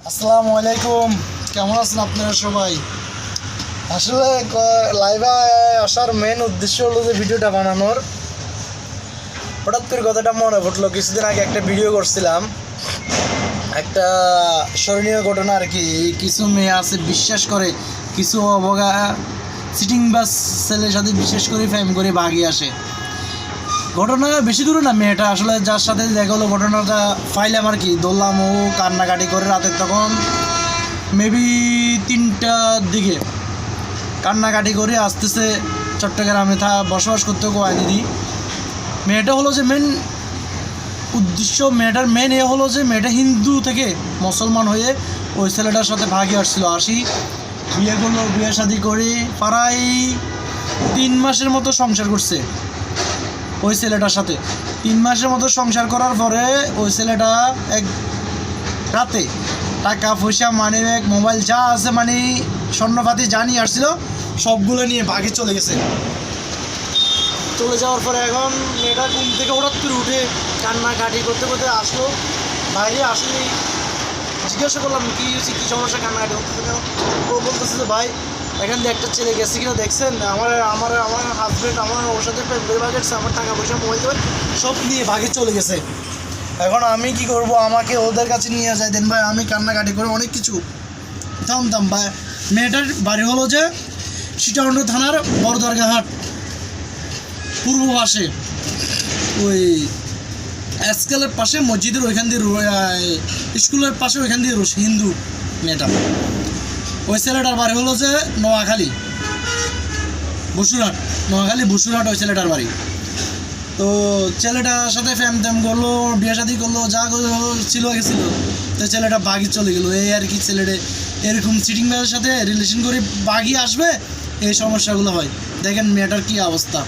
আসসালামু আলাইকুম, কেমন আছেন আপনারা সবাই? আসলে লাইভে আসার মেন উদ্দেশ্য হলো যে ভিডিওটা বানানোর। হঠাৎ করে কথাটা মনে পড়লো, কিছুদিন আগে একটা ভিডিও করছিলাম, একটা স্মরণীয় ঘটনা আর কি। কিছু মেয়ে আছে বিশ্বাস করে, কিছু অবগা সিটিং বাস ছেলের সাথে বিশেষ করে ফ্যাম করে ভাগিয়ে আসে। ঘটনা বেশি দূরে না, মেয়েটা আসলে যার সাথে দেখা হলো ঘটনাটা ফাইলাম আর কি, দৌড়লাম, ও কান্নাকাটি করে রাতের তখন মেবি 3টার দিকে কান্নাকাটি করে আসতেছে। চট্টগ্রামে বসবাস করতে গোয়ায় দিদি। মেয়েটা হলো যে মেন উদ্দেশ্য, মেয়েটার মেন এ হলো যে মেয়েটা হিন্দু থেকে মুসলমান হয়ে ওই ছেলেটার সাথে ভাগিয়ে আসছিল। বিয়ে করলো, বিয়ে শাদি করে প্রায় 3 মাসের মতো সংসার করছে ওই ছেলেটার সাথে। 3 মাসের মতো সংসার করার পরে ওই ছেলেটা এক রাতে টাকা পয়সা, মানি ব্যাগ, মোবাইল যা আছে, মানে স্বর্ণপাতি যা নিয়ে আসছিল সবগুলো নিয়ে ভাগে চলে গেছে। চলে যাওয়ার পরে এখন মেয়েটা ঘুম থেকে হঠাৎ করে উঠে কান্নাকাটি করতে করতে আসলো বাইরে। আসলে জিজ্ঞাসা করলাম কী হয়েছে, কী সমস্যা, কান্নাকাটি করতে। ও বলতেছে যে ভাই এখান দিয়ে একটা ছেলে গেছে কিনা দেখছেন, আমার হাজব্যান্ড আমার ওর সাথে প্রেম করে ভাগেছে, আমার টাকা পয়সা, মোবাইল টোবাইল সব নিয়ে ভাগে চলে গেছে। এখন আমি কি করব, আমাকে ওদের কাছে নিয়ে যায় দেন ভাই। আমি কান্নাকাটি করে অনেক কিছু থামতাম ভাই। মেয়েটার বাড়ি হলো যে সীতাকুণ্ড থানার বড়দরগাহাট পূর্ব পাশে, ওই স্কেলের পাশে, মসজিদের ওইখান দিয়ে, স্কুলের পাশে ওইখান দিয়ে হিন্দু মেয়েটা। ওই ছেলেটার বাড়ি হলো যে নোয়াখালী বসুরহাট ওই ছেলেটার বাড়ি। তো ছেলেটার সাথে ফ্যাম ট্যাম করলো, বিয়ে শাদি করলো, যা ছিল গেছিল। তো ছেলেটা বাগি চলে গেলো, এই আর কি। ছেলেটা এরকম চিটিং বাজের সাথে রিলেশন করে বাগি আসবে, এই সমস্যাগুলো হয়। দেখেন মেয়েটার কি অবস্থা।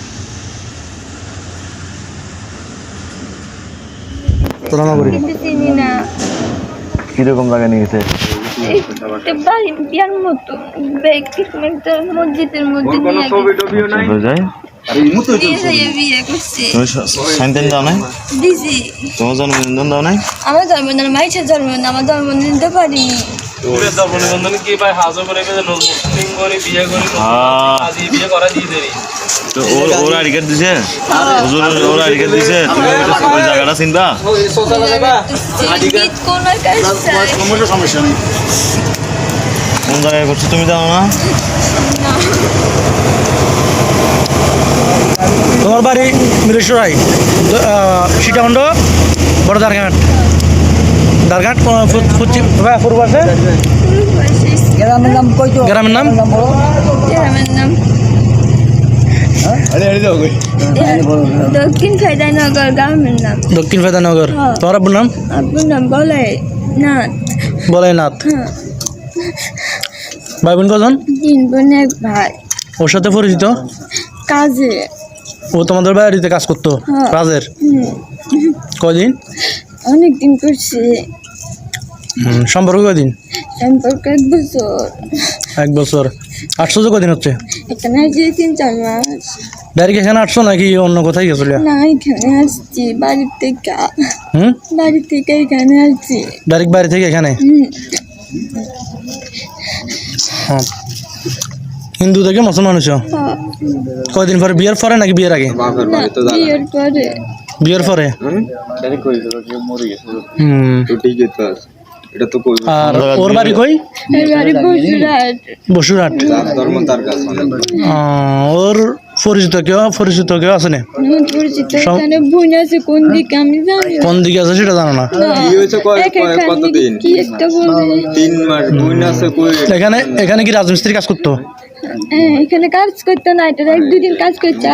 কিরকম জায়গা নিয়ে গেছে? মসজিদের মধ্যে দাও নাই? তোমার জন্মদিন দাও নাই? আমার জন্মদিন মাইছের জন্মদিন, আমার জন্মদিন দিতে পারিনি। ওরা আইডি কার্ড দিছে, ওরা আইডি কার্ড দিছে, তুমি ওই জায়গাটা চিনবা? সমস্যা নেই। কোন জায়গায় করছো তুমি জানো না? তোমার বাড়ি মিরেশ্বরাই, সীতাকুণ্ড বড় দারঘাট পূর্ব আছে। গ্রামের নাম গ্রামের নাম দক্ষিণ ফায়দানগর। গ্রামের নাম দক্ষিণ ফায়দানগর। তোমার আব্বুর নাম? আব্বুর নাম বলাইনাথ। ভাই বোন কজন? 3 বোন 1 ভাই। ওর সাথে পরিচিত? কাজে। ও তোমাদের বাড়িতে কাজ করতো? কাজের? কদিন? অনেকদিন করছি। সম্পর্ক কদিন? সম্পর্ক 1 বছর। 1 বছর। 800 কদিন হচ্ছে? এখানে আসছি 3-4 মাস। ডাইরেক্ট এখানে 800 নাকি অন্য কোথায় গেছিল? না, এখানে আসছি বাড়ি থেকে। বাড়ি থেকে এখানে আসছি। ডাইরেক্ট বাড়ি থেকে এখানে? হ্যাঁ। হিন্দু থেকে মুসলমান হয়েছ? কয়দিন পরে? বিয়ের পরে নাকি বিয়ের আগে? বিয়ের পরে। বিয়ের পরে? আর ওর বাড়ি কই? বসুরহাট। ওর পরিচিত কেউ আছে না? বোন আছে, কোন দিকে আমি জানি। কোন দিকে আছে সেটা জানো না? এখানে কি রাজমিস্ত্রি কাজ করতো? এখানে কাজ করতো না, এটা 1-2 দিন কাজ করছে,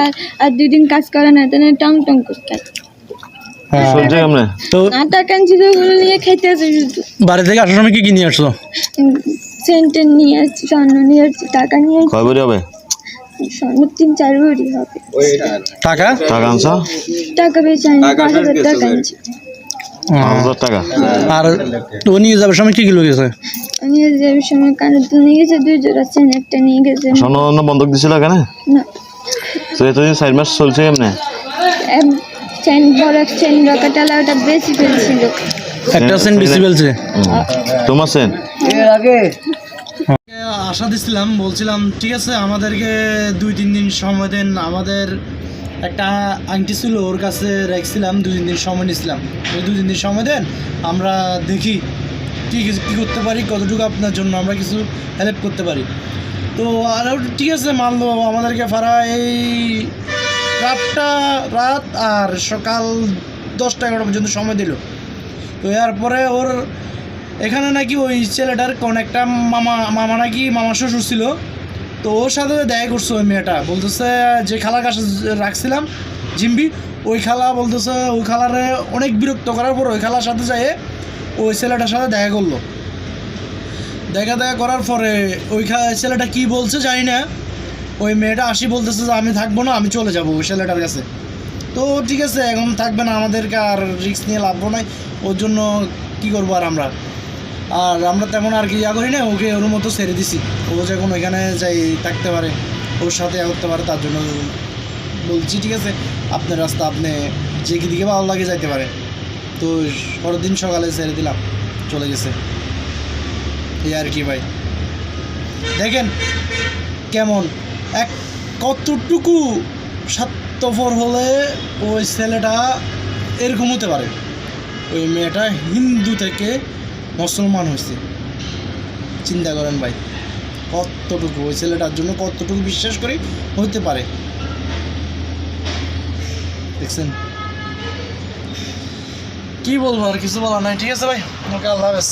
আর 2 দিন কাজ করে না, এটা টং টং করতে। তো টাকা নিয়ে খাইতে আছে শুধু। বাড়ি থেকে আসার সময় কি নিয়ে আসছো? সেন্টার নিয়ে আসছি, স্বর্ণ নিয়ে আসছি, টাকা নিয়ে আসছি। কয় ভরি হবে? স্বর্ণ 3-4 ভরি হবে। টাকা আনছো? টাকা বেশি আনি, 5,000 টাকা আনছি। 5,000 টাকা। আর ও নিয়ে যাবার সময় কি কি লোক গেছে? নিয়ে যাবার সময় কানের দুল নিয়ে গেছে, 2 জোড়া চেন একটা নিয়ে গেছে। স্বর্ণ বন্ধক দিছিল এখানে? না। তো এতদিন 4 মাস চলছে এমনি? চেন বড় চেন রকেটালা, ওটা বেশি ফেলছিল। একটা সেন্ট বেশি বলছে। তোমার সেন আশা দিছিলাম, বলছিলাম ঠিক আছে আমাদেরকে 2-3 দিন সময় দেন। আমাদের একটা আংটি ছিল ওর কাছে রাখছিলাম, 2-3 দিন সময় নিয়েছিলাম। ওই 2-3 দিন সময় দেন, আমরা দেখি কী কী করতে পারি, কতটুকু আপনার জন্য আমরা কিছু হেল্প করতে পারি। তো আর ঠিক আছে মানলো, আমাদেরকে প্রায় এই রাত আর সকাল 10টা-11টা পর্যন্ত সময় দিল। তো এরপরে ওর এখানে নাকি ওই ছেলেটার কোন একটা মামা নাকি মামা শ্বশুর ছিল। তো ওর সাথে দেখা করছে ওই মেয়েটা, বলতেছে যে খালার কাছে রাখছিলাম জিম্বি, ওই খালা বলতেছে ওই খালারে অনেক বিরক্ত করার পর ওই খালার সাথে যায় ওই ছেলেটার সাথে দেখা করলো। দেখা করার পরে ওই ছেলেটা কি বলছে জানি না, ওই মেয়েটা আসি বলতেছে যে আমি থাকবো না, আমি চলে যাবো ওই ছেলেটার কাছে। তো ঠিক আছে, এখন থাকবে না, আমাদেরকে আর রিস্ক নিয়ে লাভও নাই, ওর জন্য কী করবো আর আমরা তেমন আর কি করি না, ওকে ওর মতো ছেড়ে দিছি। ও যখন ওইখানে যাই থাকতে পারে, ওর সাথে করতে পারে, তার জন্য বলছি ঠিক আছে আপনার রাস্তা, আপনি যে দিকে ভালো লাগে যাইতে পারে। তো পরের দিন সকালে ছেড়ে দিলাম, চলে গেছে। এই আর কি ভাই, দেখেন কেমন কতটুকু স্বার্থপর হলে ওই ছেলেটা এরকম হতে পারে। ওই মেয়েটা হিন্দু থেকে মুসলমান হয়েছে, চিন্তা করেন ভাই কতটুকু ওই ছেলেটার জন্য কতটুকু বিশ্বাস করি হতে পারে, দেখছেন। কি বলবো, আর কিছু বলার নাই। ঠিক আছে ভাই, ওকে, আল্লাহ হাফেজ।